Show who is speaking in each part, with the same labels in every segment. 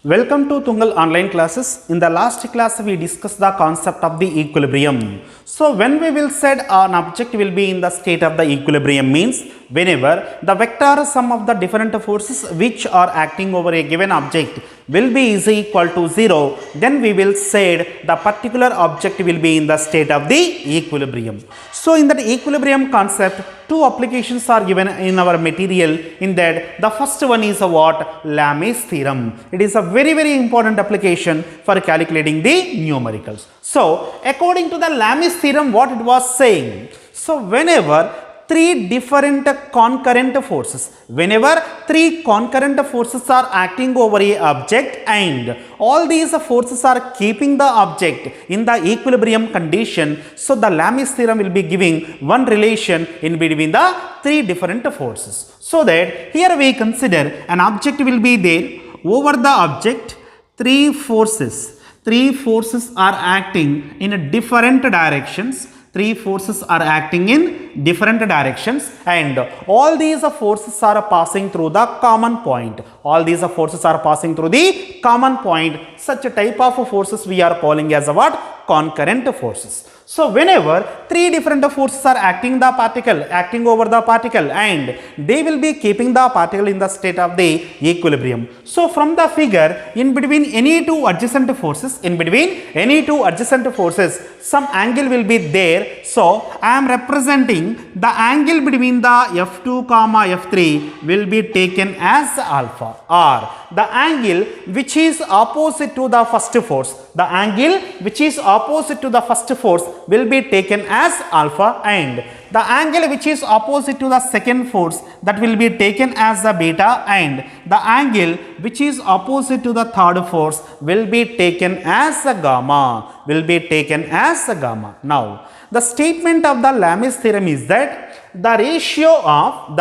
Speaker 1: Welcome to Tungal online classes. In the last class we discussed the concept of the equilibrium. So when we will said an object will be in the state of the equilibrium means whenever the vector sum of the different forces which are acting over a given object will be is equal to 0, then we will said the particular object will be in the state of the equilibrium. So in that equilibrium concept, two applications are given in our material. In that the first one is what? Lamys theorem. It is a very important application for calculating the numericals. So according to the Lamys theorem, what it was saying? So whenever three different concurrent forces, whenever three concurrent forces are acting over a object and all these forces are keeping the object in the equilibrium condition, so the Lamys theorem will be giving one relation in between the three different forces. So that here we consider an object will be there, over the object three forces are acting in different directions. Three forces are acting in different directions and all these forces are passing through the common point. All these forces are passing through the common point. Such a type of forces we are calling as what? Concurrent forces. So whenever three different forces are acting over the particle and they will be keeping the particle in the state of the equilibrium. So from the figure, in between any two adjacent forces, some angle will be there. So I am representing the angle between the F2 comma F3 will be taken as alpha, or the angle which is opposite to the first force. The angle which is opposite to the first force will be taken as alpha, and the angle which is opposite to the second force, that will be taken as the beta, and the angle which is opposite to the third force will be taken as the gamma. Now the statement of the Lamys theorem is that the ratio of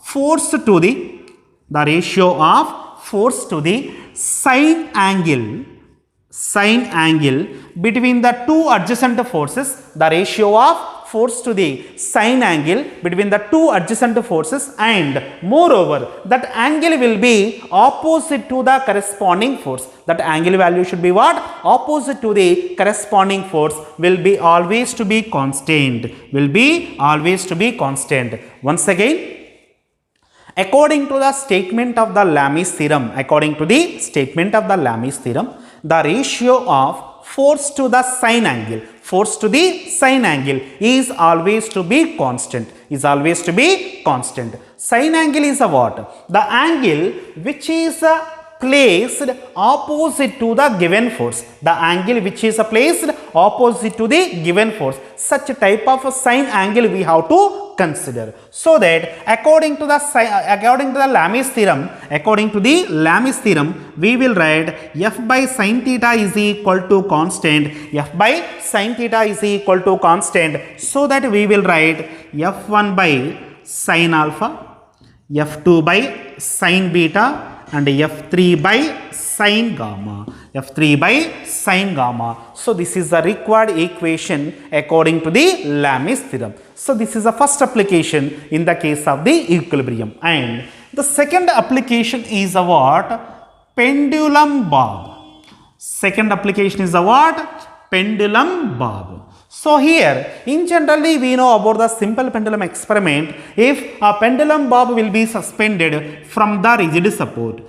Speaker 1: force to the sine angle between the two adjacent forces, the ratio of force to the sine angle between the two adjacent forces, and moreover that angle will be opposite to the corresponding force. That angle value should be what? Opposite to the corresponding force will be always to be constant. Once again, according to the statement of the Lamys theorem, the ratio of force to the sine angle is always to be constant. Sine angle is a what? The angle which is placed opposite to the given force. Such a type of a sine angle we have to consider. So that according to the Lamys theorem, we will write f by sin theta is equal to constant. So that we will write f1 by sin alpha, f2 by sin beta, and f3 by sin gamma. So this is the required equation according to the Lamys theorem. So this is the first application in the case of the equilibrium. And the second application is a what? Pendulum bob. So here, in generally we know about the simple pendulum experiment. If a pendulum bob will be suspended from the rigid support,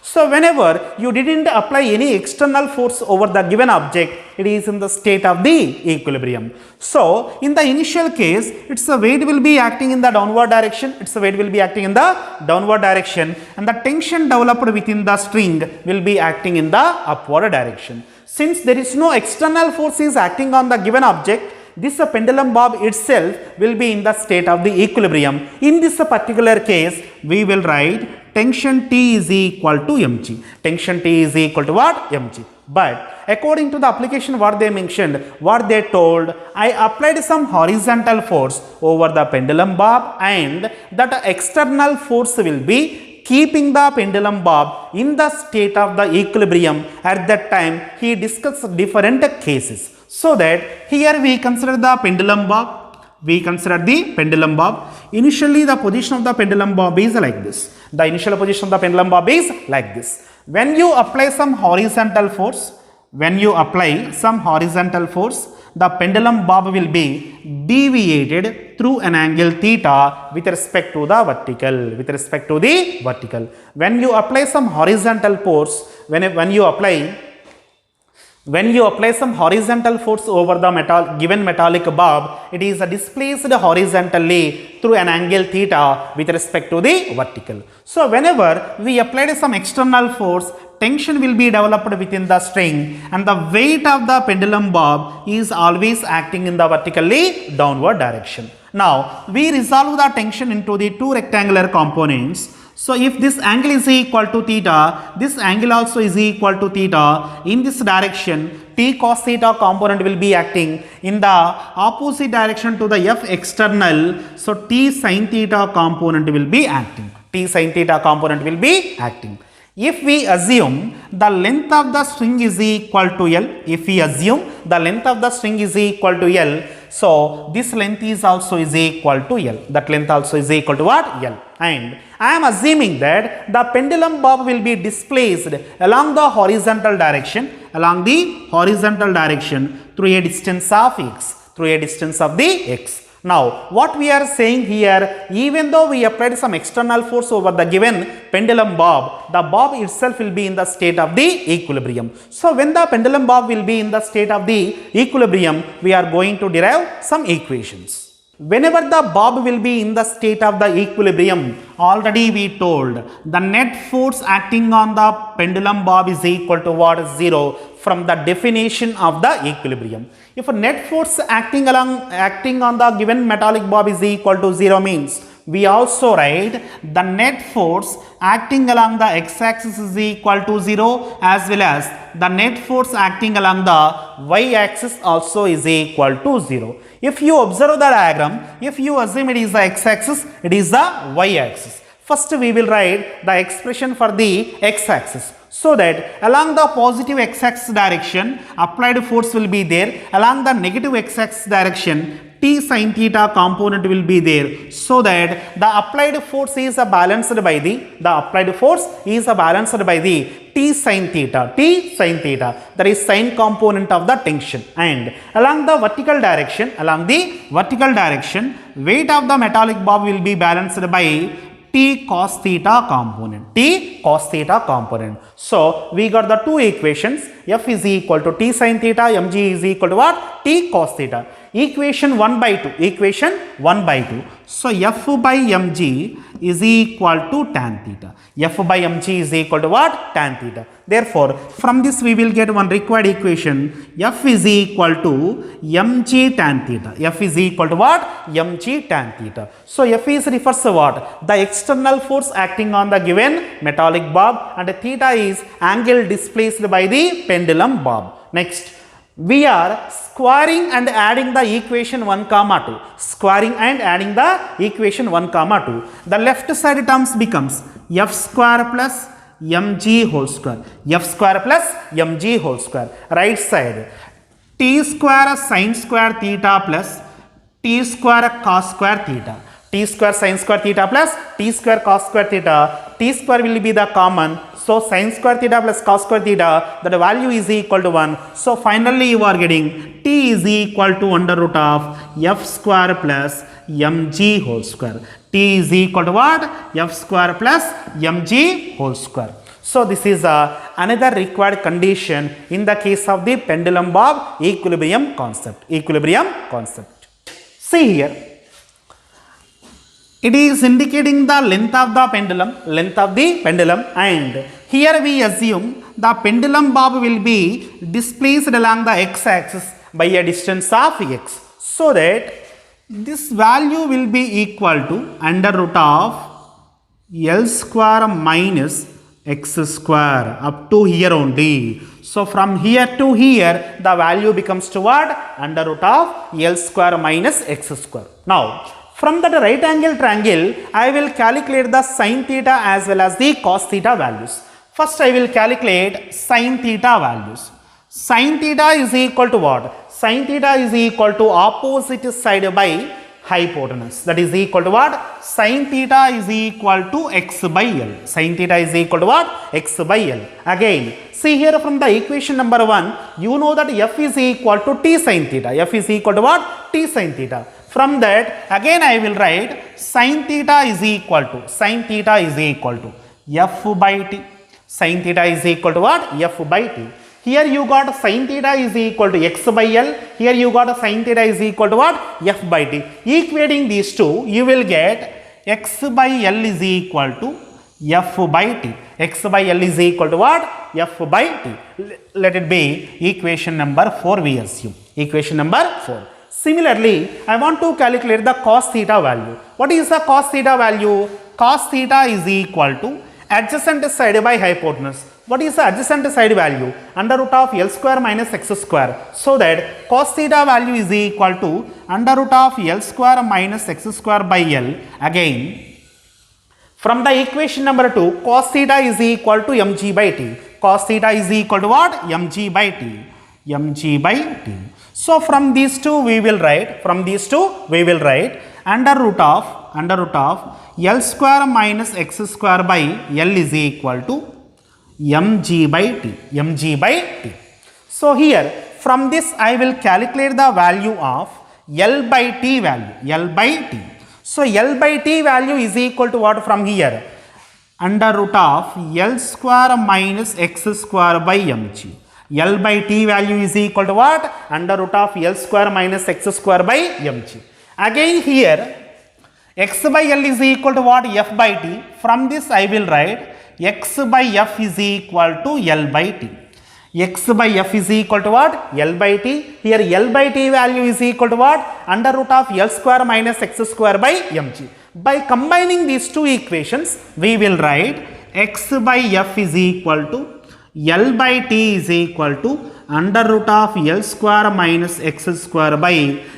Speaker 1: so whenever you didn't apply any external force over the given object, it is in the state of the equilibrium. So in the initial case, its weight will be acting in the downward direction, and the tension developed within the string will be acting in the upward direction. Since there is no external force is acting on the given object, this pendulum bob itself will be in the state of the equilibrium. In this particular case, we will write tension T is equal to mg. But according to the application what they told, I applied some horizontal force over the pendulum bob, and that external force will be keeping the pendulum bob in the state of the equilibrium. At that time, he discussed different cases. So that here we consider the pendulum bob We consider the pendulum bob. Initially, the position of the pendulum bob is like this. The initial position of the pendulum bob is like this. When you apply some horizontal force, the pendulum bob will be deviated through an angle theta with respect to the vertical. When you apply some horizontal force, when you apply some horizontal force over the given metallic bob, it is displaced horizontally through an angle theta with respect to the vertical. So whenever we applied some external force, tension will be developed within the string, and the weight of the pendulum bob is always acting in the vertically downward direction. Now we resolve the tension into the two rectangular components. So if this angle is equal to theta, this angle also is equal to theta. In this direction, t cos theta component will be acting in the opposite direction to the f external. So t sin theta component will be acting. If we assume the length of the string is equal to L, so this length is also is equal to L. That length also is equal to what? L. And I am assuming that the pendulum bob will be displaced along the horizontal direction through a distance of x. Now, what we are saying here, even though we applied some external force over the given pendulum bob, the bob itself will be in the state of the equilibrium. So, when the pendulum bob will be in the state of the equilibrium, we are going to derive some equations. Whenever the bob will be in the state of the equilibrium, already we told the net force acting on the pendulum bob is equal to what? 0 from the definition of the equilibrium. If a net force acting on the given metallic bob is equal to 0 means, we also write the net force acting along the x-axis is equal to 0 as well as the net force acting along the y-axis also is equal to 0. If you observe the diagram, if you assume it is the x-axis, it is the y-axis. First we will write the expression for the x-axis. So that along the positive x-axis direction, applied force will be there. Along the negative x-axis direction, t sin theta component will be there. So that the applied force is balanced by the t sin theta. That is sin component of the tension. And along the vertical direction, weight of the metallic bob will be balanced by t cos theta component. So we got the two equations. F is equal to t sin theta, mg is equal to what? T cos theta. Equation 1 by 2. So F by mg is equal to tan theta. F by mg is equal to what? Tan theta. Therefore, from this we will get one required equation. F is equal to mg tan theta. F is equal to what? Mg tan theta. So F is refers to what? The external force acting on the given metallic bob, and theta is angle displaced by the pendulum bob. Next, we are squaring and adding the equation 1, 2. The left side terms becomes f square plus mg whole square. Right side, t square sin square theta plus t square cos square theta. T square sin square theta plus t square cos square theta. T square will be the common. So sin square theta plus cos square theta, that value is equal to 1. So finally you are getting t is equal to under root of f square plus mg whole square. T is equal to what? F square plus mg whole square. So this is another required condition in the case of the pendulum bob equilibrium concept. See here, it is indicating the length of the pendulum, and here we assume the pendulum bob will be displaced along the x-axis by a distance of x. So that this value will be equal to under root of L square minus x square up to here only. So from here to here the value becomes to what? Under root of L square minus x square. Now, from that right angle triangle, I will calculate the sin theta as well as the cos theta values. First, I will calculate sin theta values. Sin theta is equal to what? Sin theta is equal to opposite side by hypotenuse. That is equal to what? Sin theta is equal to x by L. Sin theta is equal to what? X by L. Again, see here from the equation number 1, you know that f is equal to t sin theta. F is equal to what? T sin theta. From that, again I will write sin theta is equal to f by t. Sin theta is equal to what? F by t. Here you got sin theta is equal to x by L. Here you got sin theta is equal to what? F by t. Equating these two, you will get x by L is equal to f by t. X by L is equal to what? F by t. Let it be equation number 4 we assume. Equation number 4. Similarly, I want to calculate the cos theta value. What is the cos theta value? Cos theta is equal to adjacent side by hypotenuse. What is the adjacent side value? Under root of L square minus x square. So that cos theta value is equal to under root of L square minus x square by L. Again, from the equation number 2, cos theta is equal to mg by t. Cos theta is equal to what? Mg by t. Mg by t. So from these two we will write, under root of L square minus x square by L is equal to mg by t. So here from this I will calculate the value of L by t value. So L by t value is equal to what from here? Under root of L square minus x square by mg. L by t value is equal to what? Under root of L square minus x square by mg. Again here x by L is equal to what? F by t. From this I will write x by f is equal to L by t. X by f is equal to what? L by t. Here L by t value is equal to what? Under root of L square minus x square by mg. By combining these two equations, we will write x by f is equal to L by t is equal to under root of L square minus x square by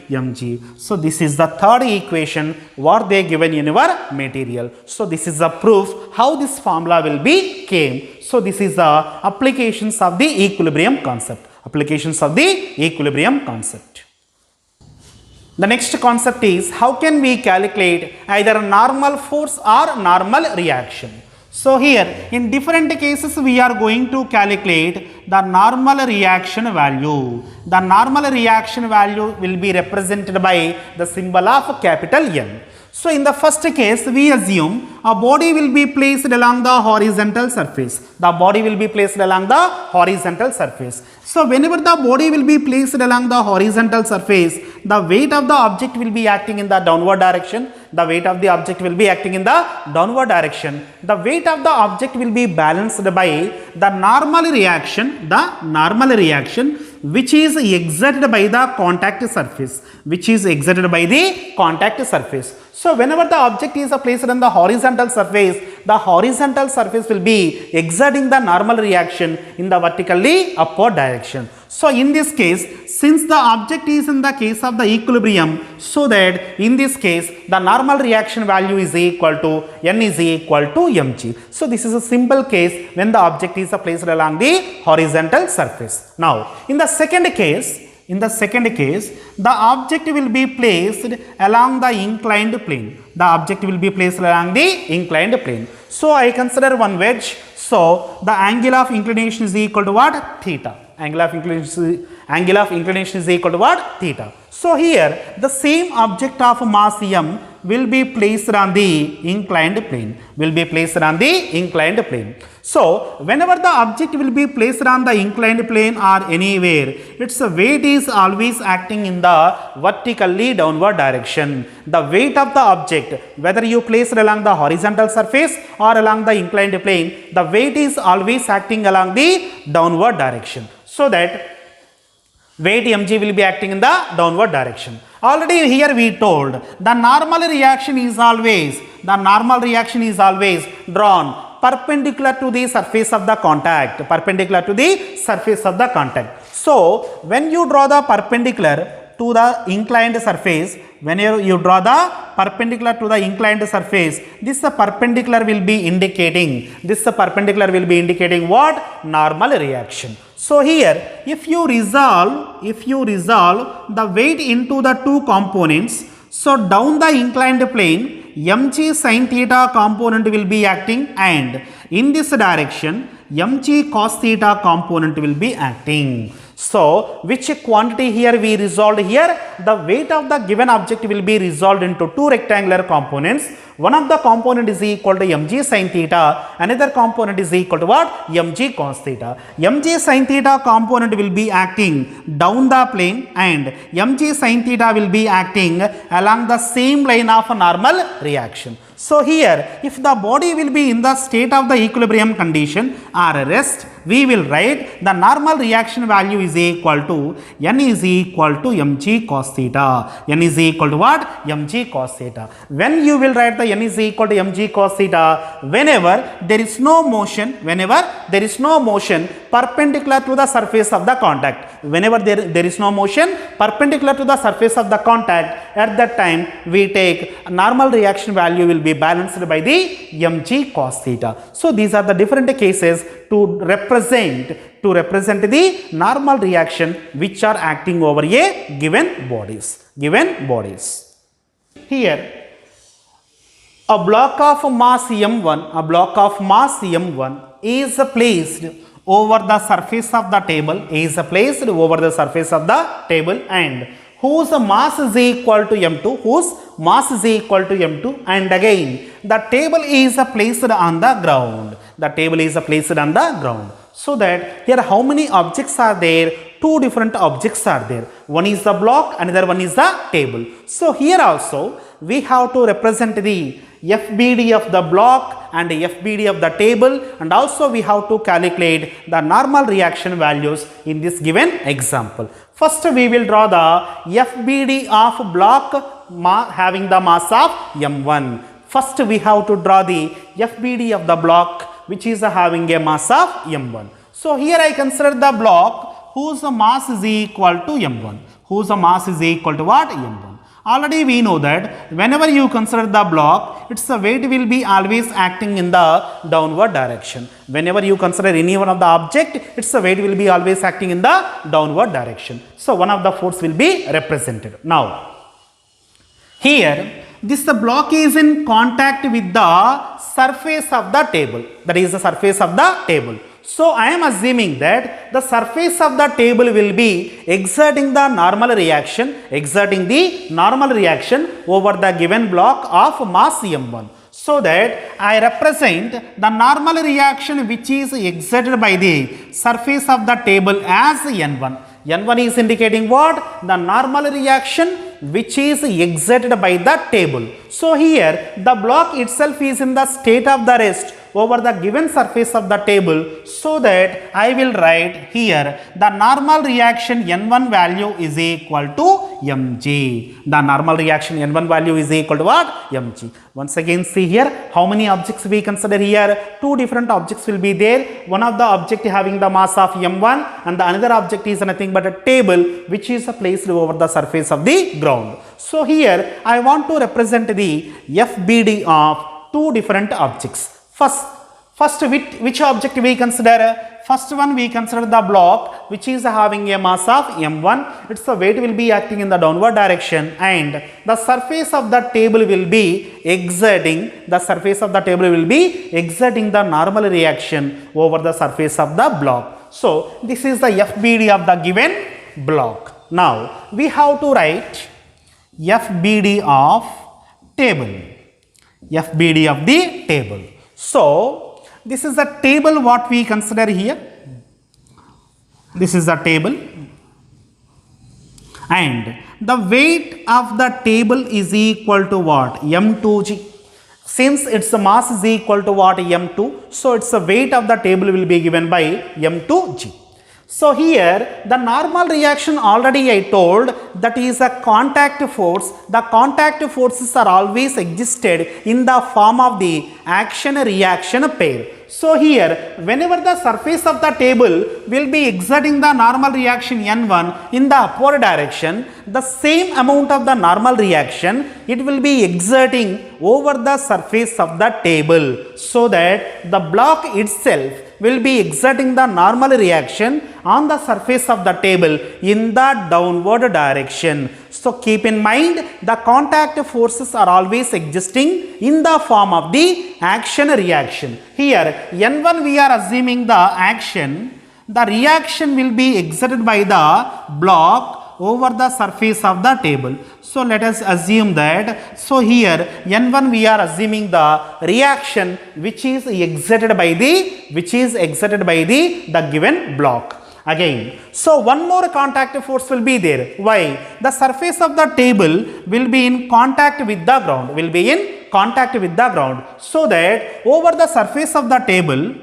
Speaker 1: mg. So this is the third equation what they given in your material. So this is the proof how this formula will be came. So this is the applications of the equilibrium concept. The next concept is how can we calculate either normal force or normal reaction. So here in different cases we are going to calculate the normal reaction value. The normal reaction value will be represented by the symbol of capital N. So in the first case we assume a body will be placed along the horizontal surface. So whenever the body will be placed along the horizontal surface, the weight of the object will be acting in the downward direction. The weight of the object will be balanced by the normal reaction which is exerted by the contact surface. So whenever the object is placed on the horizontal surface will be exerting the normal reaction in the vertically upward direction. So in this case, since the object is in the case of the equilibrium, so that in this case the normal reaction value is equal to N is equal to mg. So this is a simple case when the object is placed along the horizontal surface. Now in the second case, the object will be placed along the inclined plane. So I consider one wedge. So the angle of inclination is equal to what? Theta. Angle of inclination is equal to what? Theta. So here the same object of mass m will be placed on the inclined plane. So whenever the object will be placed on the inclined plane or anywhere, its weight is always acting in the vertically downward direction. The weight of the object, whether you place it along the horizontal surface or along the inclined plane, the weight is always acting along the downward direction. So that weight mg will be acting in the downward direction. Already here we told the normal reaction is always drawn perpendicular to the surface of the contact. So when you draw the perpendicular to the inclined surface, this perpendicular will be indicating what? Normal reaction. So here if you resolve the weight into the two components, So down the inclined plane, mg sin theta component will be acting, and in this direction mg cos theta component will be acting. So which quantity here we resolved here? The weight of the given object will be resolved into two rectangular components. One of the component is equal to mg sin theta, another component is equal to what? Mg cos theta. Mg sin theta component will be acting down the plane, and mg sin theta will be acting along the same line of normal reaction. So here, if the body will be in the state of the equilibrium condition or rest, we will write the normal reaction value is equal to n is equal to mg cos theta. N is equal to what? Mg cos theta. When you will write the n is equal to mg cos theta, whenever there is no motion, perpendicular to the surface of the contact. Whenever there is no motion perpendicular to the surface of the contact, at that time we take normal reaction value will be balanced by the mg cos theta. So these are the different cases to represent the normal reaction which are acting over a given bodies. Here a block of mass m1 is placed over the surface of the table, and whose mass is equal to m2, and again the table is placed on the ground. So that here how many objects are there? Two different objects are there. One is the block, another one is the table. So here also we have to represent the FBD of the block and FBD of the table, and also we have to calculate the normal reaction values in this given example. First we will draw the FBD of block having the mass of m1. First we have to draw the FBD of the block which is having a mass of m1. So here I consider the block whose mass is equal to m1. Whose mass is equal to what? M1. Already we know that whenever you consider the block, its weight will be always acting in the downward direction. Whenever you consider any one of the object, its weight will be always acting in the downward direction. So one of the force will be represented. Now here this block is in contact with the surface of the table, that is the surface of the table. So I am assuming that the surface of the table will be exerting the normal reaction over the given block of mass m1. So that I represent the normal reaction which is exerted by the surface of the table as n1. N1 is indicating what? The normal reaction which is exerted by the table. So here the block itself is in the state of the rest over the given surface of the table, so that I will write here the normal reaction N1 value is equal to mg. The normal reaction N1 value is equal to what? Mg. Once again see here how many objects we consider here. Two different objects will be there. One of the object having the mass of m1 and the another object is nothing but a table which is placed over the surface of the ground. So here I want to represent the FBD of two different objects. First which object we consider? First one we consider the block which is having a mass of m1. Its weight will be acting in the downward direction, and the surface of the table will be exerting the normal reaction over the surface of the block. So this is the FBD of the given block. Now we have to write FBD of table. FBD of the table. So this is the table what we consider here. This is the table, and the weight of the table is equal to what? m2g. Since its mass is equal to what? m2, so its weight of the table will be given by m2g. So here the normal reaction already I told, that is a contact force. The contact forces are always existed in the form of the action reaction pair. So here whenever the surface of the table will be exerting the normal reaction N1 in the upward direction, the same amount of the normal reaction it will be exerting over the surface of the table, so that the block itself will be exerting the normal reaction on the surface of the table in the downward direction. So keep in mind the contact forces are always existing in the form of the action reaction. Here N1 we are assuming the action, the reaction will be exerted by the block over the surface of the table. So let us assume that, so here N1 we are assuming the reaction which is exerted by the given block. Again, so one more contact force will be there. Why? The surface of the table will be in contact with the ground, so that over the surface of the table,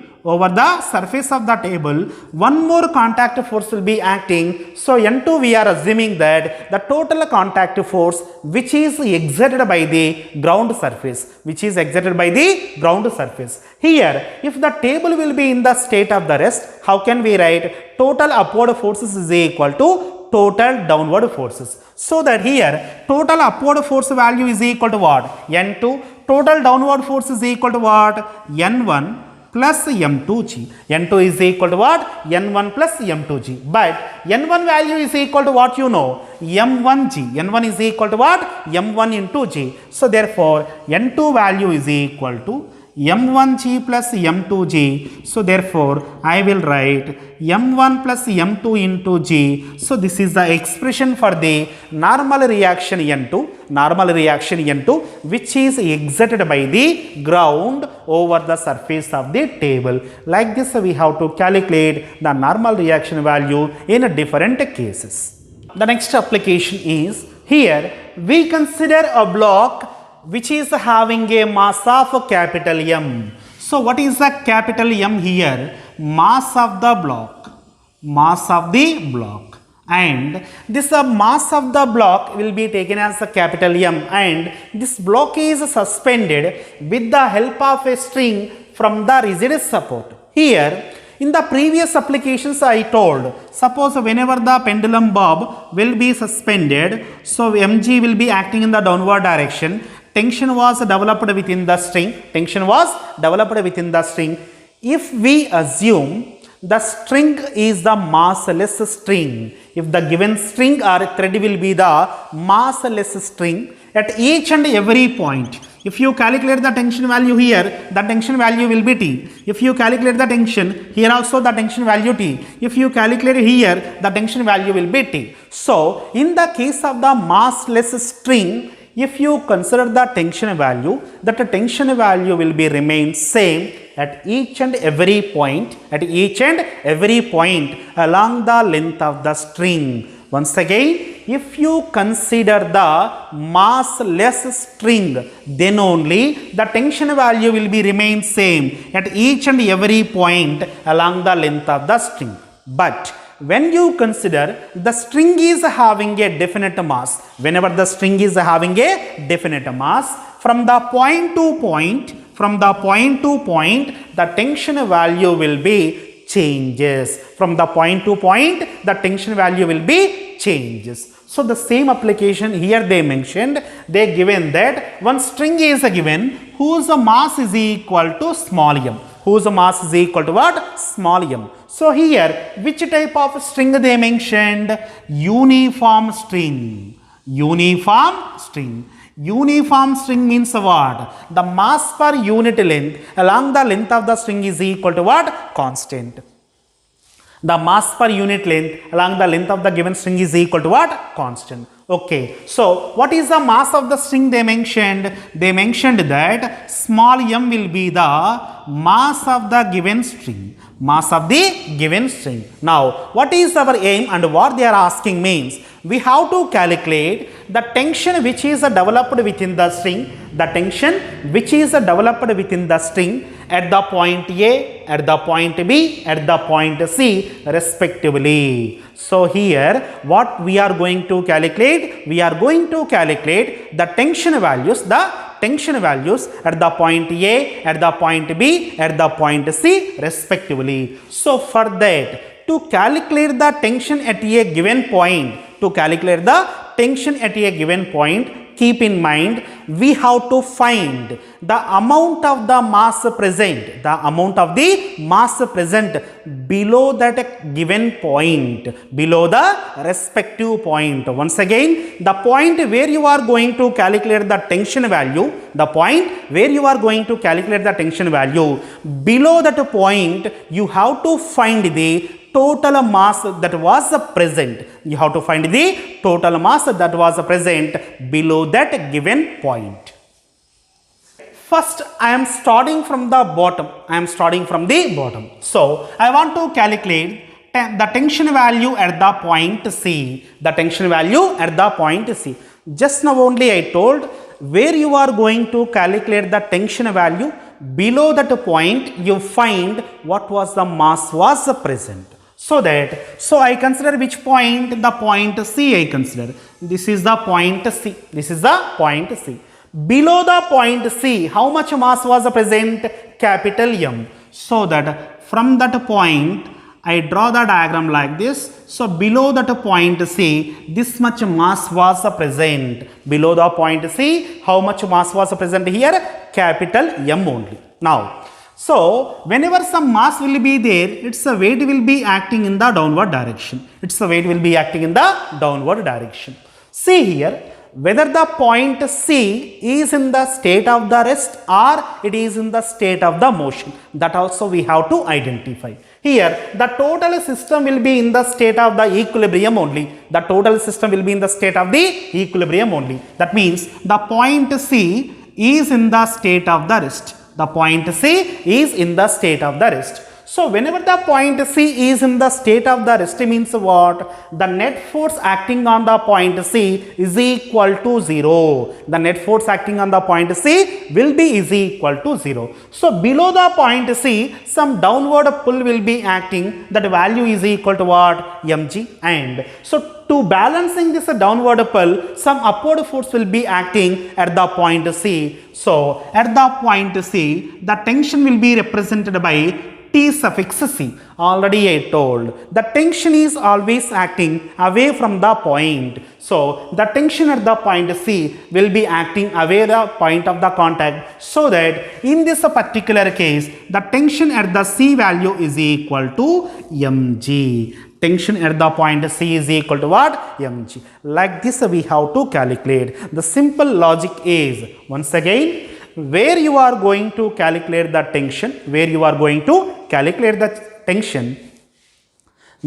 Speaker 1: one more contact force will be acting. So N2 we are assuming that the total contact force which is exerted by the ground surface, Here, if the table will be in the state of the rest, how can we write total upward forces is equal to total downward forces? So that here total upward force value is equal to what? N2. Total downward force is equal to what? N1 plus M2G. N2 is equal to what? N1 plus M2G. But N1 value is equal to what you know? M1G. N1 is equal to what? M1 into G. So therefore N2 value is equal to M1G plus M2G. So therefore I will write M1 plus M2 into G. So this is the expression for the normal reaction N2, which is exerted by the ground over the surface of the table. Like this we have to calculate the normal reaction value in different cases. The next application is, here we consider a block which is having a mass of capital M. So what is the capital M here? Mass of the block, and this mass of the block will be taken as a capital M, and this block is suspended with the help of a string from the rigid support. Here in the previous applications I told, suppose whenever the pendulum bob will be suspended, so mg will be acting in the downward direction. Tension was developed within the string. If we assume the string is the massless string, if the given string or thread will be the massless string, at each and every point, if you calculate the tension value here, the tension value will be T. If you calculate the tension here also, the tension value T. If you calculate here, the tension value will be T. So in the case of the massless string, if you consider the tension value, that the tension value will be remain same at each and every point, along the length of the string. Once again, if you consider the massless string, then only the tension value will be remain same at each and every point along the length of the string. But when you consider the string is having a definite mass, whenever the string is having a definite mass, from the point to point, the tension value will be changes. From the point to point, the tension value will be changes. So the same application here they mentioned, they given that one string is given whose mass is equal to small m. Whose mass is equal to what? Small m. So here, which type of string they mentioned? Uniform string. Uniform string means what? The mass per unit length along the length of the string is equal to what? Constant. The mass per unit length along the length of the given string is equal to what? Constant. Okay, so what is the mass of the string they mentioned? They mentioned that small m will be the mass of the given string. Now, what is our aim and what they are asking means, we have to calculate the tension which is developed within the string, at the point A, at the point B, at the point C respectively. So here what we are going to calculate? We are going to calculate the tension values at the point A, at the point B, at the point C respectively. So for that, to calculate the tension at a given point, keep in mind we have to find the amount of the mass present, below that given point, below the respective point. Once again, the point where you are going to calculate the tension value, below that point, you have to find the total mass that was present. You have to find the total mass that was present below that given point. First, I am starting from the bottom. So, I want to calculate the tension value at the point C. Just now only I told where you are going to calculate the tension value. Below that point, you find what was the mass was present. So I consider which point? The point C I consider. This is the point C. Below the point C, how much mass was present? Capital M. So that from that point, I draw the diagram like this. So below that point C, this much mass was present. Below the point C, how much mass was present here? Capital M only. Now, so whenever some mass will be there, its weight will be acting in the downward direction. See here, whether the point C is in the state of the rest or it is in the state of the motion, that also we have to identify. Here, the total system will be in the state of the equilibrium only. That means the point C is in the state of the rest. So whenever the point C is in the state of the rest, means what? The net force acting on the point C is equal to 0. The net force acting on the point C will be is equal to 0. So below the point C, some downward pull will be acting. That value is equal to what? mg. And so to balancing this downward pull, some upward force will be acting at the point C. So at the point C, the tension will be represented by T suffix C. Already I told, the tension is always acting away from the point. So the tension at the point C will be acting away the point of the contact, so that in this particular case, the tension at the C value is equal to mg. Tension at the point C is equal to what? mg. Like this we have to calculate. The simple logic is, once again, where you are going to calculate the tension,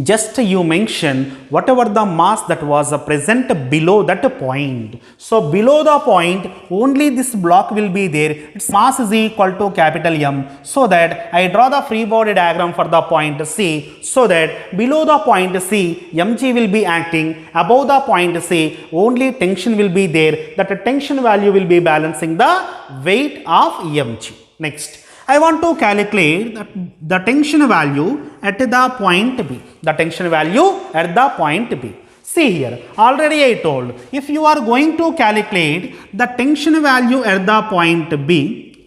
Speaker 1: just you mention whatever the mass that was present below that point. So below the point, only this block will be there. Its mass is equal to capital M. So that I draw the free body diagram for the point C. So that below the point C, mg will be acting. Above the point C, only tension will be there. That tension value will be balancing the weight of mg. Next, I want to calculate the tension value at the point B. See here, already I told, if you are going to calculate the tension value at the point B,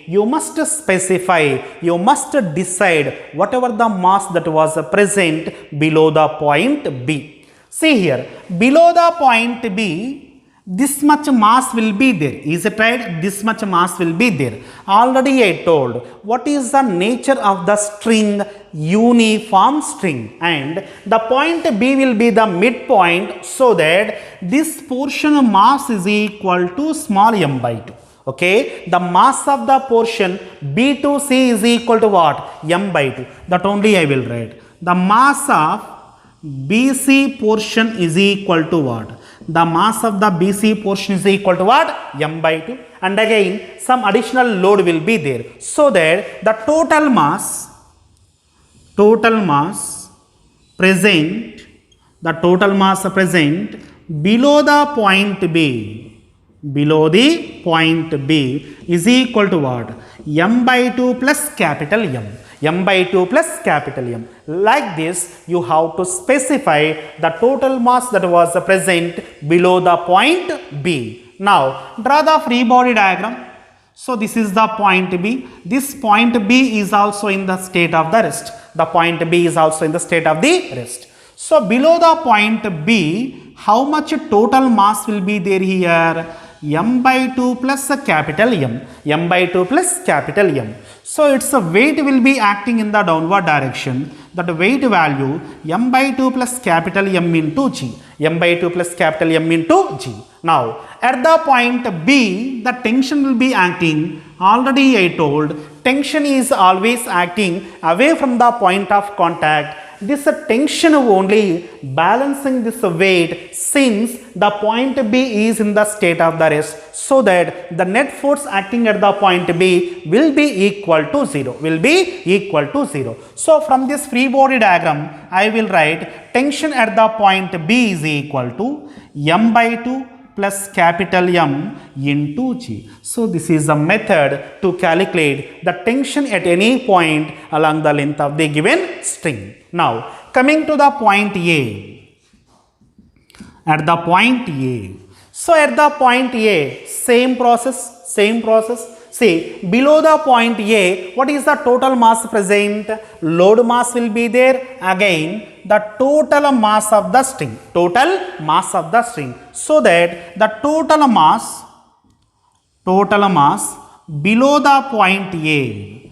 Speaker 1: you must specify, you must decide whatever the mass that was present below the point B. See here, below the point B, this much mass will be there. Is it right? This much mass will be there. Already I told what is the nature of the string? Uniform string. And the point B will be the midpoint, so that this portion of mass is equal to small m by 2. Okay, the mass of the portion B to C is equal to what? M by 2. That only I will write. The mass of BC portion is equal to what? The mass of the BC portion is equal to what? M by 2. And again, some additional load will be there. So that the total mass present below the point B, is equal to what? M by 2 plus capital M. Like this, you have to specify the total mass that was present below the point B. Now, draw the free body diagram. So, this is the point B. This point B is also in the state of the rest. So, below the point B, how much total mass will be there here? M by 2 plus capital M. M by 2 plus capital M. So its weight will be acting in the downward direction. That weight value M by 2 plus capital M into G. M by 2 plus capital M into G. Now at the point B, the tension will be acting. Already I told, tension is always acting away from the point of contact. This tension only balancing this weight since the point B is in the state of the rest, so that the net force acting at the point B will be equal to 0. Will be equal to 0. So from this free body diagram, I will write tension at the point B is equal to M by 2 plus capital M into G. So this is a method to calculate the tension at any point along the length of the given string. Now coming to the point A. At the point A. So at the point A, same process. See, below the point A, what is the total mass present? Load mass will be there. Again, the total mass of the string. Total mass of the string. So that the total mass below the point A,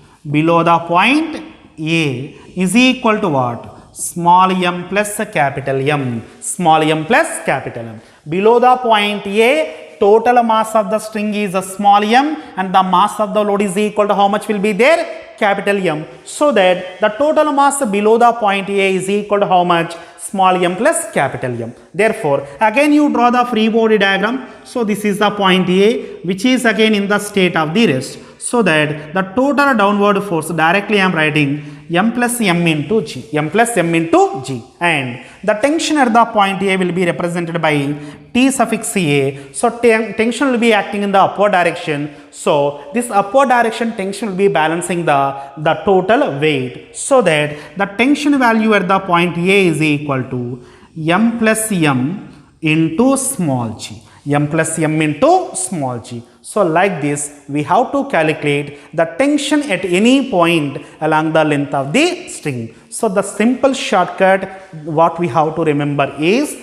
Speaker 1: is equal to what? Small m plus capital M. Small m plus capital M. Below the point A, total mass of the string is a small m and the mass of the load is equal to how much will be there? Capital M. So that the total mass below the point A is equal to how much? Small m plus capital M. Therefore, again you draw the free body diagram. So this is the point A, which is again in the state of the rest. So that the total downward force, directly I am writing M plus M into G. M plus M into G. And the tension at the point A will be represented by T suffix A. So tension will be acting in the upward direction. So this upward direction tension will be balancing the total weight. So that the tension value at the point A is equal to M plus M into small g. M plus M into small g. So like this, we have to calculate the tension at any point along the length of the string. So the simple shortcut what we have to remember is,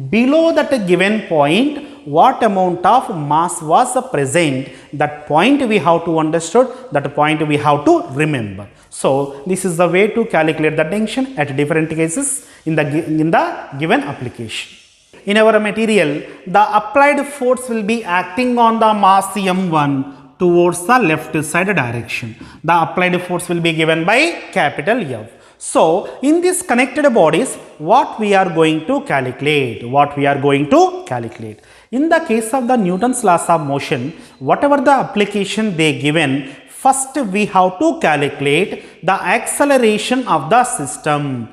Speaker 1: below that given point, what amount of mass was present, that point we have to understood, that point we have to remember. So this is the way to calculate the tension at different cases in the given application. In our material, the applied force will be acting on the mass M1 towards the left side direction. The applied force will be given by capital F. So in these connected bodies, what we are going to calculate? In the case of the Newton's laws of motion, whatever the application they given, first we have to calculate the acceleration of the system.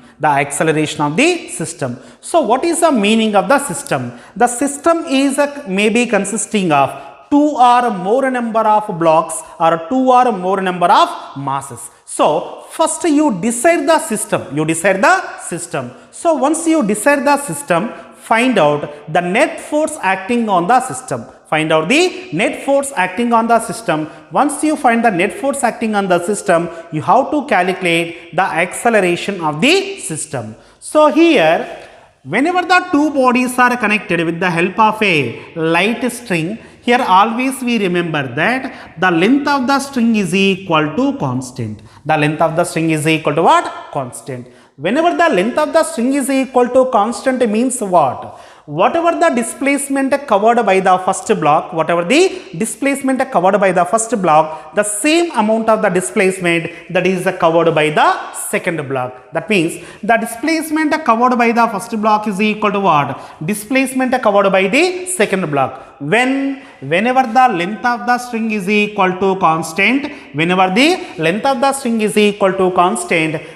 Speaker 1: So what is the meaning of the system? The system is maybe consisting of 2 or more number of blocks or 2 or more number of masses. So first you decide the system. So once you decide the system, find out the net force acting on the system. Once you find the net force acting on the system, you have to calculate the acceleration of the system. So here, whenever the two bodies are connected with the help of a light string, here always we remember that the length of the string is equal to constant. Constant. Whenever the length of the string is equal to constant means what? Whatever the displacement covered by the first block, the same amount of the displacement that is covered by the second block. That means the displacement covered by the first block is equal to what? Displacement covered by the second block. Whenever the length of the string is equal to constant,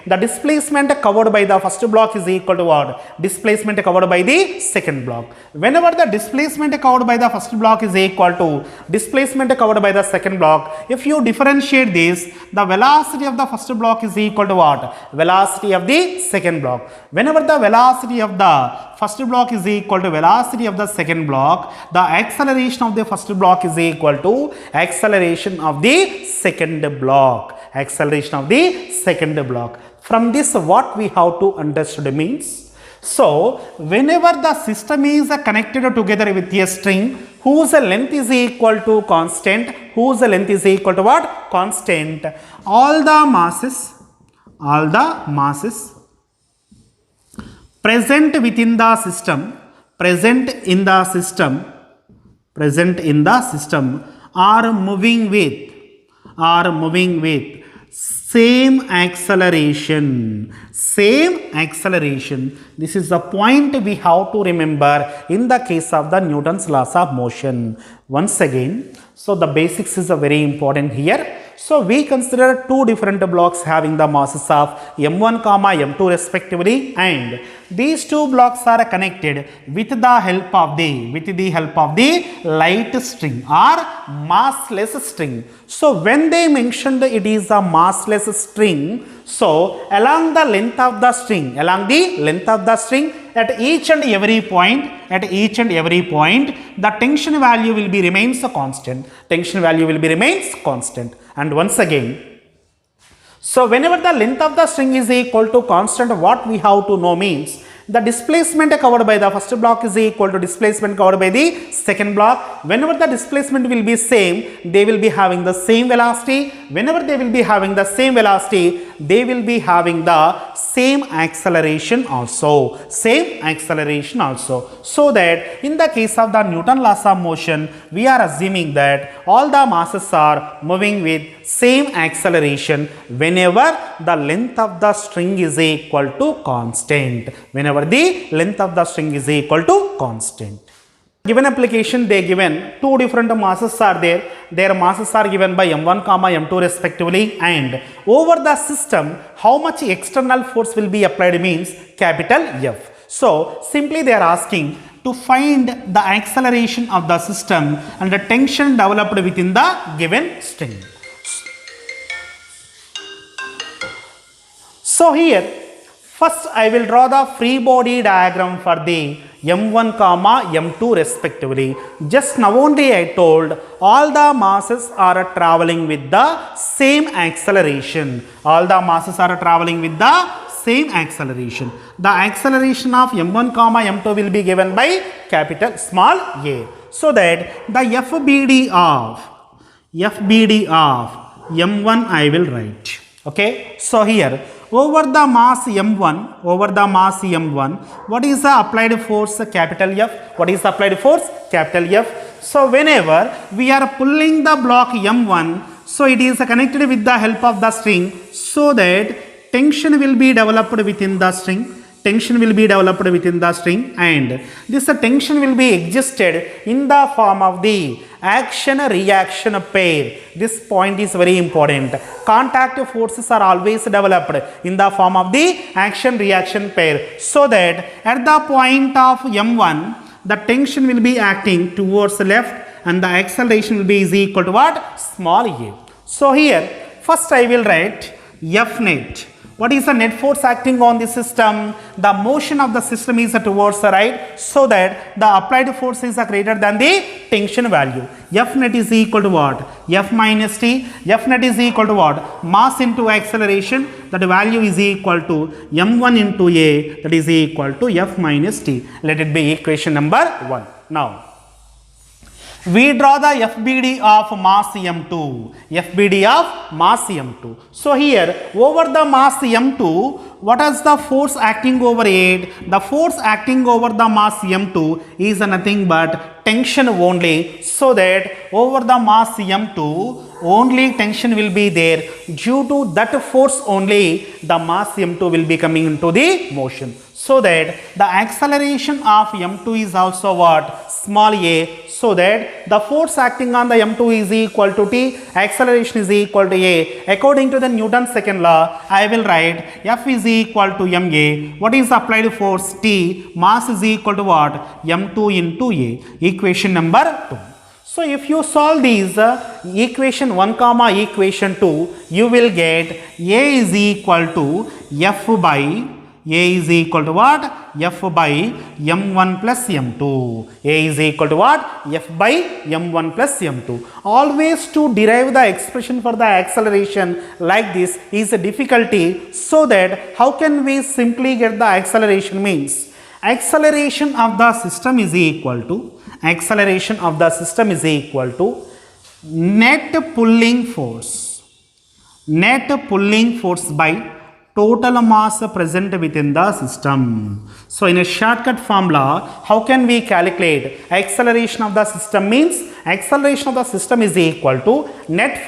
Speaker 1: the displacement covered by the first block is equal to what? Displacement covered by the second block. Whenever the displacement covered by the first block is equal to displacement covered by the second block, if you differentiate this, the velocity of the first block is equal to what? Velocity of the second block. Whenever the velocity of the first block is equal to velocity of the second block, the acceleration of the first block is equal to acceleration of the second block. From this, what we have to understand means, So, whenever the system is connected together with a string whose length is equal to constant, whose length is equal to what? Constant. All the masses present within the system, present in the system are moving with same acceleration. This is the point we have to remember in the case of the Newton's laws of motion. Once again, so the basics is very important here. So we consider two different blocks having the masses of m1, m2 respectively, and these two blocks are connected with the help of the light string or massless string. So when they mentioned it is a massless string, so along the length of the string, at each and every point, the tension value will be remains constant. And once again, so whenever the length of the string is equal to constant, what we have to know means the displacement covered by the first block is equal to displacement covered by the second block. Whenever the displacement will be same, they will be having the same velocity. Whenever they will be having the same velocity, they will be having the same acceleration also. So that in the case of the Newton laws of motion, we are assuming that all the masses are moving with same acceleration whenever the length of the string is equal to constant. Given application, they given two different masses are there. Their masses are given by m1, m2 respectively, and over the system, how much external force will be applied means capital F. So simply they are asking to find the acceleration of the system and the tension developed within the given string. So here, first I will draw the free body diagram for the m1, m2 respectively. Just now only I told all the masses are traveling with the same acceleration. The acceleration of m1, m2 will be given by capital small a. So that the FBD of m1 I will write. Okay. So here, over the mass m1, what is the applied force? Capital F. So whenever we are pulling the block m1, so it is connected with the help of the string, so that tension will be developed within the string. And this tension will be existed in the form of the action-reaction pair. This point is very important. Contact forces are always developed in the form of the action-reaction pair, so that at the point of m1, the tension will be acting towards the left and the acceleration will be is equal to what? Small a. So here, first I will write F net. What is the net force acting on the system? The motion of the system is towards the right, so that the applied force is greater than the tension value. F net is equal to what? F minus t. F net is equal to what? Mass into acceleration. That value is equal to m1 into a, that is equal to F minus t. Let it be equation number 1. Now, we draw the FBD of mass m2. So here, over the mass m2, what is the force acting over it? The force acting over the mass m2 is nothing but tension only. So that over the mass m2, only tension will be there. Due to that force only, the mass m2 will be coming into the motion. So that the acceleration of m2 is also what? Small a. So that the force acting on the m2 is equal to t, acceleration is equal to a. According to the Newton's second law, I will write F is equal to ma. What is applied force? T. Mass is equal to what? m2 into a. Equation number 2. So if you solve these equation 1, equation 2, you will get a is equal to F by A is equal to what? F by m1 plus m2. A is equal to what? F by m1 plus m2. Always to derive the expression for the acceleration like this is a difficulty. So that how can we simply get the acceleration means? acceleration of the system is equal to net pulling force by total mass present within the system. So in a shortcut formula, how can we calculate acceleration of the system? Means acceleration of the system is equal to net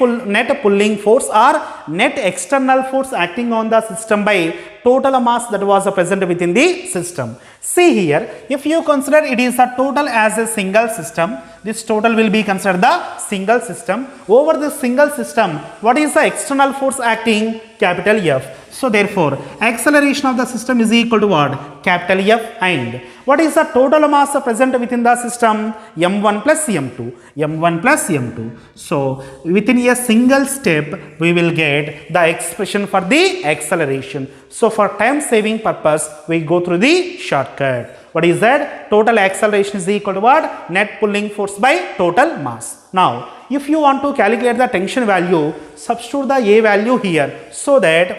Speaker 1: pulling force or net external force acting on the system by total mass that was present within the system. See here, if you consider it is a total as a single system, this total will be considered the single system. Over the single system, what is the external force acting? Capital F. So therefore, acceleration of the system is equal to what? Capital F. And what is the total mass present within the system? M1 plus M2. So within a single step, we will get the expression for the acceleration. So for time saving purpose, we go through the shortcut. What is that? Total acceleration is equal to what? Net pulling force by total mass. Now, if you want to calculate the tension value, substitute the A value here so that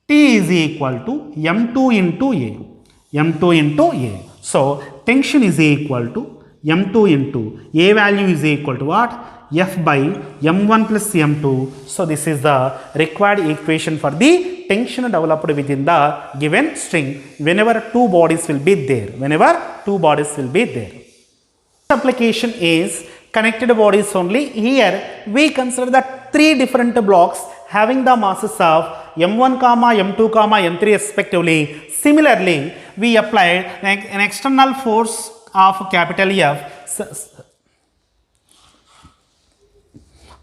Speaker 1: T is equal to M2 into A. So, tension is equal to M2 into A value is equal to what? F by M1 plus M2. So, this is the required equation for the tension developed within the given string whenever two bodies will be there. This application is connected bodies only. Here we consider the three different blocks having the masses of M1, M2, M3 respectively. Similarly, we applied an external force of capital F.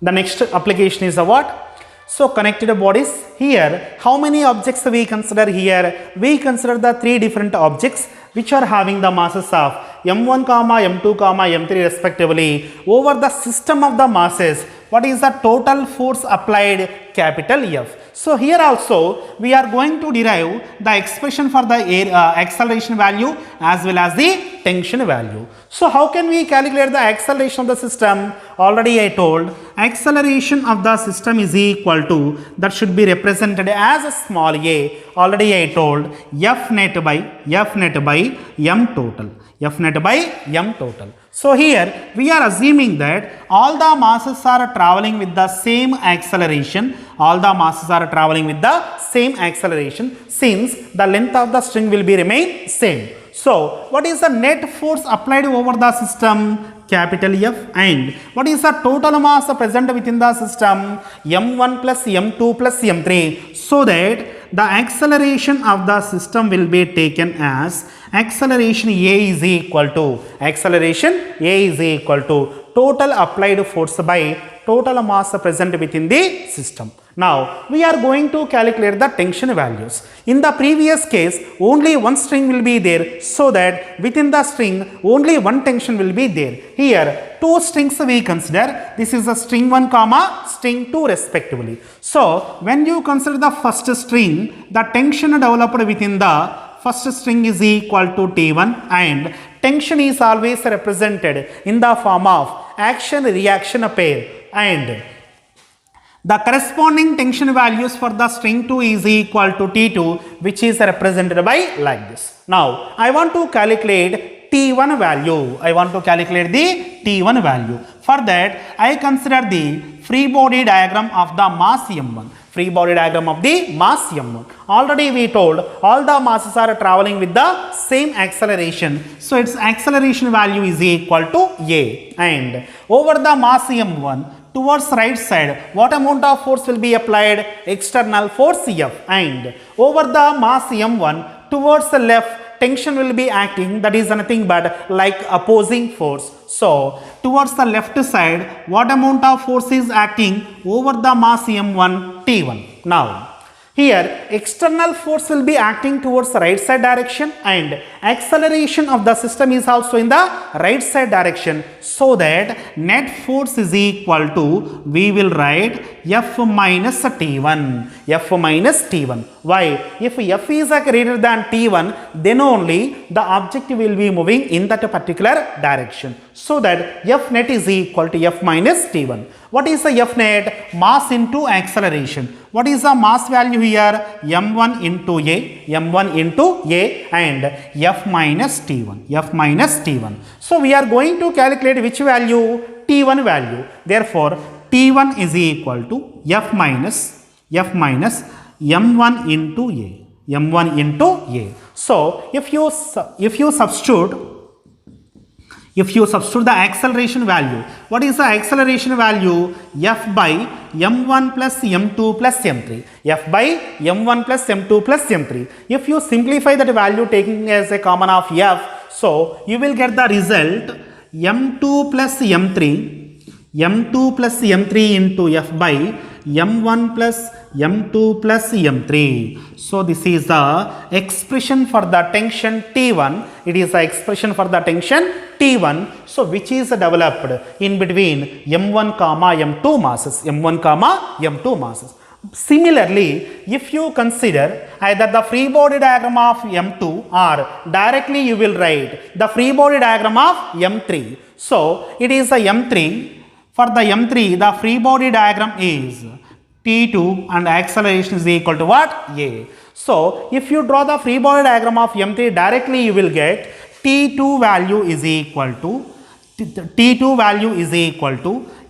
Speaker 1: The next application is the what? So connected bodies. Here, how many objects we consider here? We consider the three different objects which are having the masses of M1, M2, M3 respectively. Over the system of the masses, what is the total force applied? Capital F. So here also we are going to derive the expression for the acceleration value as well as the tension value. So how can we calculate the acceleration of the system? Already I told acceleration of the system is equal to, that should be represented as a small a. Already I told F net by M total. So here we are assuming that all the masses are traveling with the same acceleration. Since the length of the string will be remain same. So what is the net force applied over the system? Capital F. And what is the total mass present within the system? M1 plus M2 plus M3. So that the acceleration of the system will be taken as acceleration A is equal to total applied force by total mass present within the system. Now, we are going to calculate the tension values. In the previous case, only one string will be there, so that within the string, only one tension will be there. Here, two strings we consider. This is the string 1, string 2 respectively. So, when you consider the first string, the tension developed within the first string is equal to T1, and tension is always represented in the form of action-reaction pair, and the corresponding tension values for the string 2 is equal to T2, which is represented by like this. Now, I want to calculate T1 value. For that, I consider the free body diagram of the mass M1. Already we told all the masses are traveling with the same acceleration. So, its acceleration value is equal to A. And over the mass M1, towards right side, what amount of force will be applied? External force F. And over the mass M1, towards the left, tension will be acting, that is nothing but like opposing force. So, towards the left side, what amount of force is acting? Over the mass M1, T1. Now, here external force will be acting towards the right side direction, and acceleration of the system is also in the right side direction, so that net force is equal to, we will write F minus T1. F minus T1. Why? If F is greater than T1, then only the object will be moving in that particular direction. So that F net is equal to F minus T1. What is the F net? Mass into acceleration. What is the mass value here? M1 into A, M1 into A and F minus T1, F minus T1. So we are going to calculate which value? T1 value. Therefore, T1 is equal to F minus M1 into A, M1 into A. So if you substitute the acceleration value, what is the acceleration value? F by m1 plus m2 plus m3. F by m1 plus m2 plus m3. If you simplify that value taking as a common of f, so you will get the result m2 plus m3 into f by m1 plus m2 plus m3. So this is the expression for the tension T1. It is the expression for the tension T1. So which is developed in between m1 comma m2 masses, m1 comma m2 masses. Similarly, if you consider either the free body diagram of m2 or directly you will write the free body diagram of m3. So it is a m3. For the m3, the free body diagram is T2 and acceleration is equal to what? A. So if you draw the free body diagram of m3, directly you will get T2 value is equal to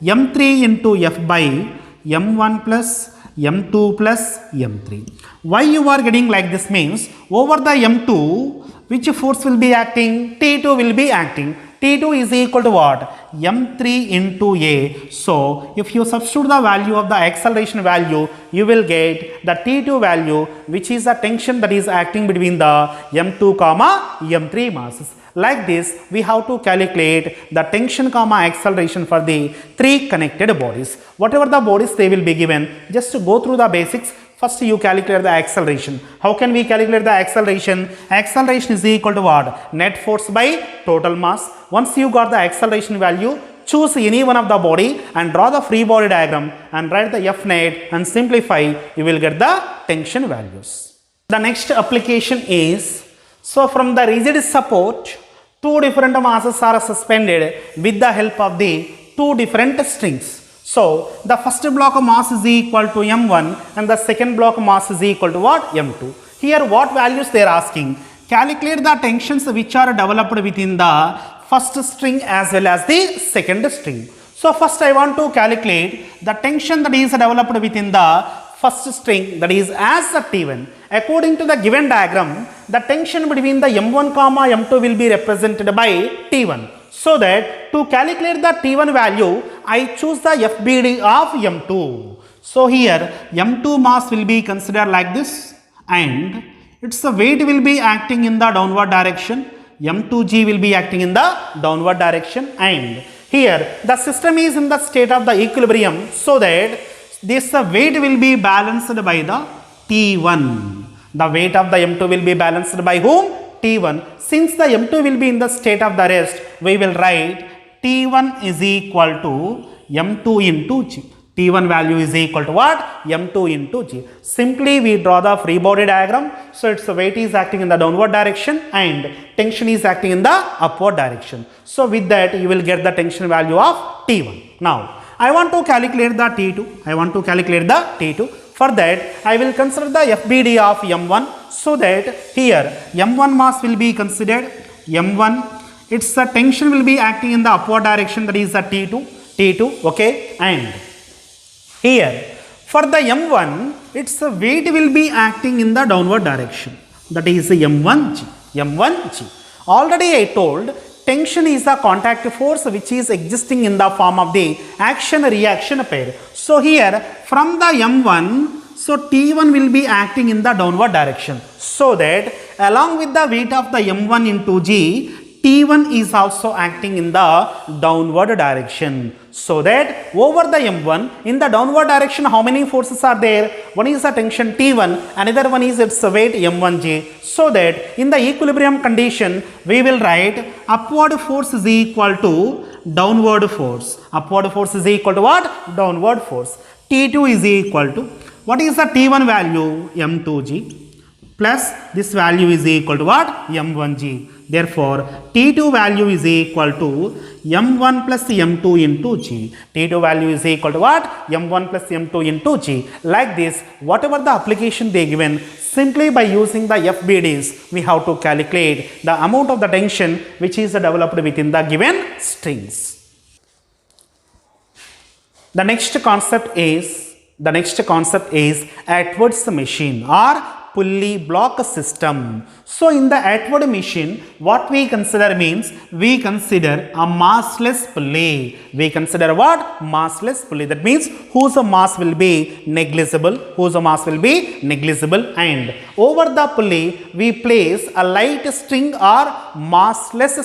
Speaker 1: m3 into f by m1 plus m2 plus m3. Why you are getting like this means, over the m2, which force will be acting? T2 will be acting. T2 is equal to what? M3 into A. So if you substitute the value of the acceleration value, you will get the T2 value, which is the tension that is acting between the M2 comma M3 masses. Like this, we have to calculate the tension comma acceleration for the three connected bodies. Whatever the bodies they will be given, just to go through the basics. First you calculate the acceleration. How can we calculate the acceleration? Acceleration is equal to what? Net force by total mass. Once you got the acceleration value, choose any one of the body and draw the free body diagram and write the F net and simplify, you will get the tension values. The next application is, so from the rigid support, two different masses are suspended with the help of the two different strings. So the first block mass is equal to m1 and the second block mass is equal to what? M2. Here what values they are asking? Calculate the tensions which are developed within the first string as well as the second string. So first I want to calculate the tension that is developed within the first string, that is as a T1. According to the given diagram, the tension between the m1 comma m2 will be represented by T1. So that to calculate the T1 value, I choose the FBD of M2. So here M2 mass will be considered like this and its weight will be acting in the downward direction. M2G will be acting in the downward direction and here the system is in the state of the equilibrium, so that this weight will be balanced by the T1. The weight of the M2 will be balanced by whom? T1. Since the M2 will be in the state of the rest, we will write T1 is equal to M2 into G. T1 value is equal to what? M2 into G. Simply we draw the free body diagram. So its weight is acting in the downward direction and tension is acting in the upward direction. So with that you will get the tension value of T1. Now I want to calculate the T2. For that I will consider the FBD of M1. So that here M1 mass will be considered, M1, its tension will be acting in the upward direction, that is the T2, okay, and here for the M1 its weight will be acting in the downward direction, that is M1G. Already I told tension is the contact force which is existing in the form of the action-reaction pair. So here from the M1, so T1 will be acting in the downward direction. So that along with the weight of the M1 into G, T1 is also acting in the downward direction. So that over the M1 in the downward direction, how many forces are there? One is the tension T1, another one is its weight M1G. So that in the equilibrium condition, we will write upward force is equal to downward force. Upward force is equal to what? Downward force. T2 is equal to, what is the T1 value? M2G plus this value is equal to what? M1G. Therefore, T2 value is equal to M1 plus M2 into G. T2 value is equal to what? M1 plus M2 into G. Like this, whatever the application they given, simply by using the FBDs, we have to calculate the amount of the tension which is developed within the given strings. The next concept is Atwood's machine or pulley block system. So in the Atwood machine, what we consider means, we consider a massless pulley. We consider what? Massless pulley. That means whose mass will be negligible, and over the pulley we place a light string or massless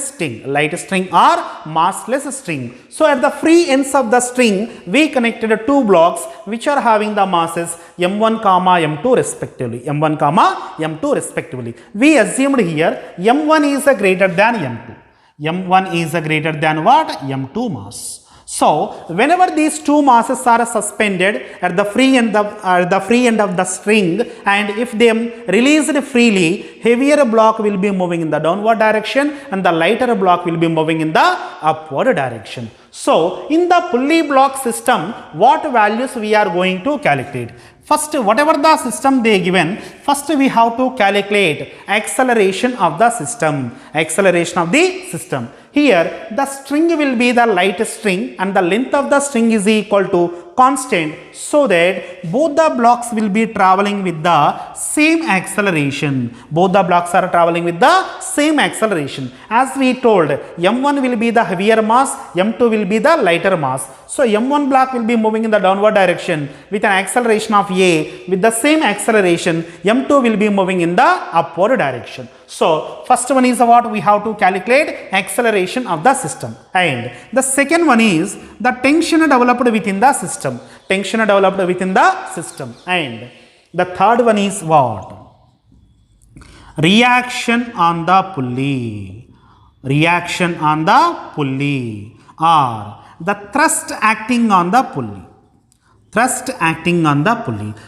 Speaker 1: string. So at the free ends of the string, we connected two blocks which are having the masses M1, M2 respectively. We assumed here M1 is greater than M2. M1 is greater than what? M2 mass. So whenever these two masses are suspended at the free end of the string, and if they released freely, heavier block will be moving in the downward direction and the lighter block will be moving in the upward direction. So in the pulley block system, what values we are going to calculate? First, whatever the system they given, first we have to calculate acceleration of the system. Here the string will be the light string and the length of the string is equal to constant, so that both the blocks will be traveling with the same acceleration. As we told, M1 will be the heavier mass, M2 will be the lighter mass. So M1 block will be moving in the downward direction with an acceleration of A. With the same acceleration, M2 will be moving in the upward direction. So first one is what we have to calculate acceleration of the system, and the second one is the tension developed within the system. And the third one is what? Reaction on the pulley, or the thrust acting on the pulley.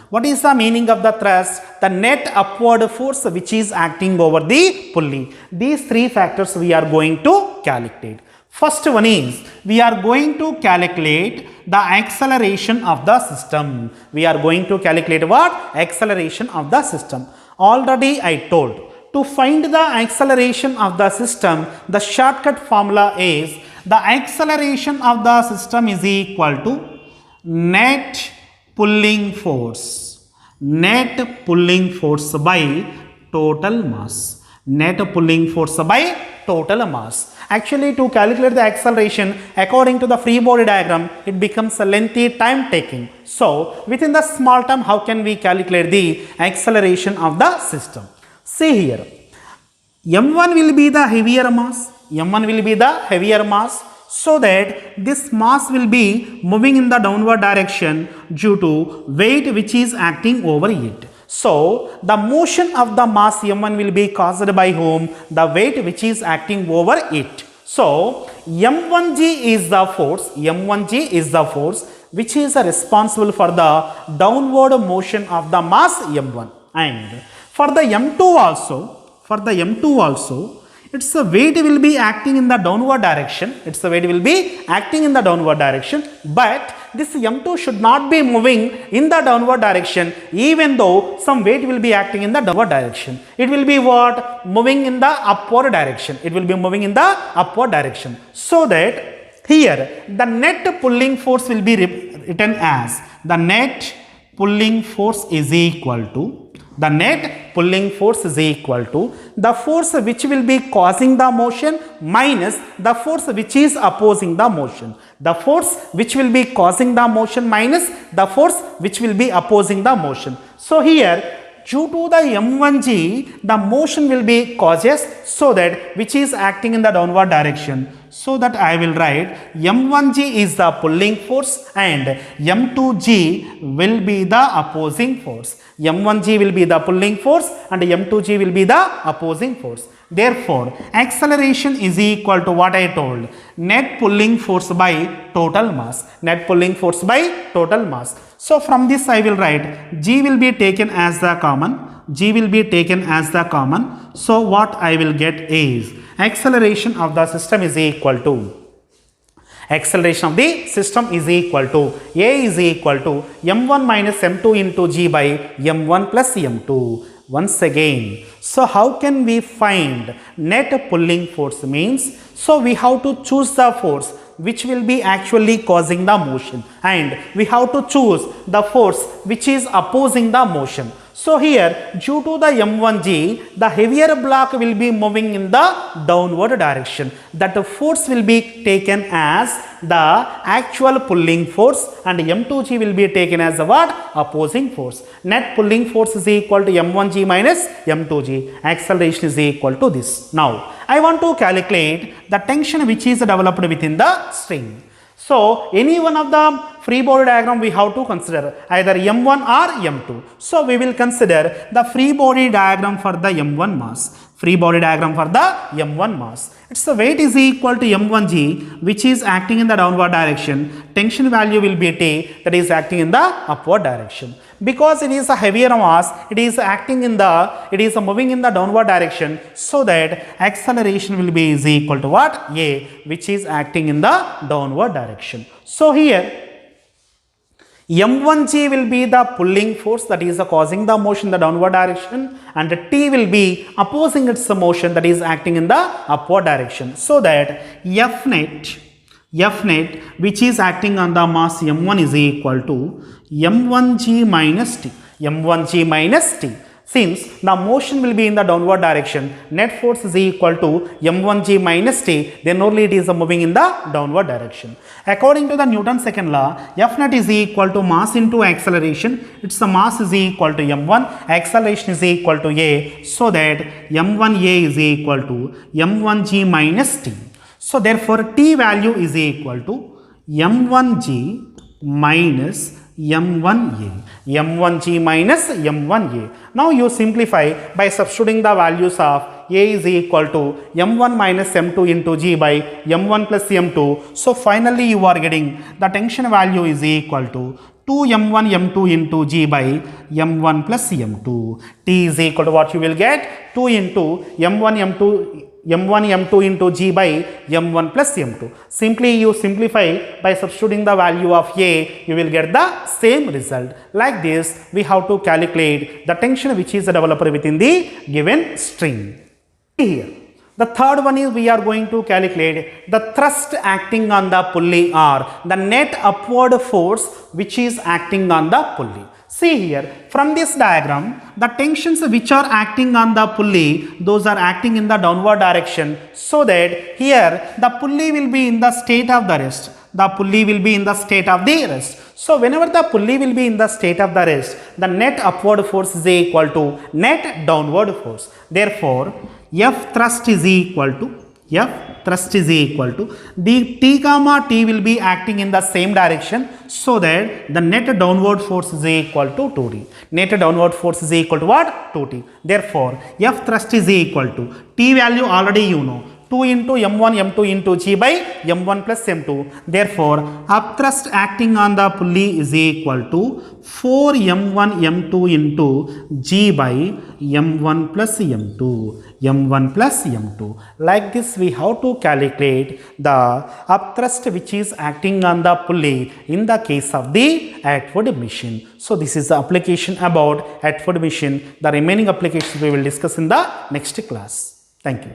Speaker 1: What is the meaning of the thrust? The net upward force which is acting over the pulley. These three factors we are going to calculate. First one is, we are going to calculate the acceleration of the system. Already I told, to find the acceleration of the system, the shortcut formula is, the acceleration of the system is equal to net pulling force by total mass. Actually, to calculate the acceleration according to the free body diagram, it becomes a lengthy time taking. So within the small term, how can we calculate the acceleration of the system? See here, M1 will be the heavier mass, so that this mass will be moving in the downward direction due to weight which is acting over it. So the motion of the mass M1 will be caused by whom? The weight which is acting over it. So M1G is the force which is responsible for the downward motion of the mass M1. And for the M2 also, its weight will be acting in the downward direction. But this M2 should not be moving in the downward direction, even though some weight will be acting in the downward direction. It will be what? Moving in the upward direction. So that here the net pulling force will be written as, the net pulling force is equal to the force which will be causing the motion minus the force which is opposing the motion. So here, due to the M1G, the motion will be causes, so that which is acting in the downward direction. So that I will write M1G is the pulling force and M2G will be the opposing force. M1G will be the pulling force and M2G will be the opposing force. Therefore, acceleration is equal to what I told, net pulling force by total mass. So from this I will write G will be taken as the common. G will be taken as the common. So what I will get is acceleration of the system is equal to acceleration of the system is equal to A is equal to m1 minus m2 into G by m1 plus m2. Once again, so how can we find net pulling force means? So we have to choose the force which will be actually causing the motion, and we have to choose the force which is opposing the motion. So here, due to the m1g, the heavier block will be moving in the downward direction. That force will be taken as the actual pulling force, and m2g will be taken as the what? Opposing force. Net pulling force is equal to m1g minus m2g. Acceleration is equal to this. Now, I want to calculate the tension which is developed within the string. So, any one of the free body diagram we have to consider either m1 or m2. So, we will consider the free body diagram for the m1 mass. Free body diagram for the m1 mass. Its weight is equal to m1g, which is acting in the downward direction. Tension value will be T, that is acting in the upward direction. Because it is a heavier mass, it is moving in the downward direction, so that acceleration will be is equal to what? A, which is acting in the downward direction. So here m1g will be the pulling force, that is causing the motion in the downward direction, and T will be opposing its motion, that is acting in the upward direction. So that F net which is acting on the mass m1 is equal to m1g minus T. m1g minus T. Since the motion will be in the downward direction, net force is equal to m1g minus T, then only it is moving in the downward direction. According to the Newton's second law, F net is equal to mass into acceleration. Its mass is equal to m1, acceleration is equal to A, so that m1a is equal to m1g minus T. So therefore, T value is equal to m1g minus m1a, m1g minus m1a. Now you simplify by substituting the values of a is equal to m1 minus m2 into g by m1 plus m2. So finally you are getting the tension value is equal to 2m1 m2 into g by m1 plus m2. T is equal to what you will get? 2 into m1 m2 into g by m1 plus m2. Simply you simplify by substituting the value of a, you will get the same result. Like this, we have to calculate the tension which is developed within the given string. Here, the third one is we are going to calculate the thrust acting on the pulley, or the net upward force which is acting on the pulley. See here, from this diagram, the tensions which are acting on the pulley, those are acting in the downward direction, so that here the pulley will be in the state of the rest. The pulley will be in the state of the rest. So whenever the pulley will be in the state of the rest, the net upward force is equal to net downward force. Therefore, F thrust is equal to the T comma T will be acting in the same direction, so that the net downward force is equal to 2T. Net downward force is equal to what? 2T. Therefore, F thrust is equal to T value already you know, 2 into m1 m2 into g by m1 plus m2. Therefore, up thrust acting on the pulley is equal to 4 m1 m2 into g by m1 plus m2. m1 plus m2. Like this, we have to calculate the up thrust which is acting on the pulley in the case of the Atwood machine. So this is the application about Atwood machine. The remaining applications we will discuss in the next class. Thank you.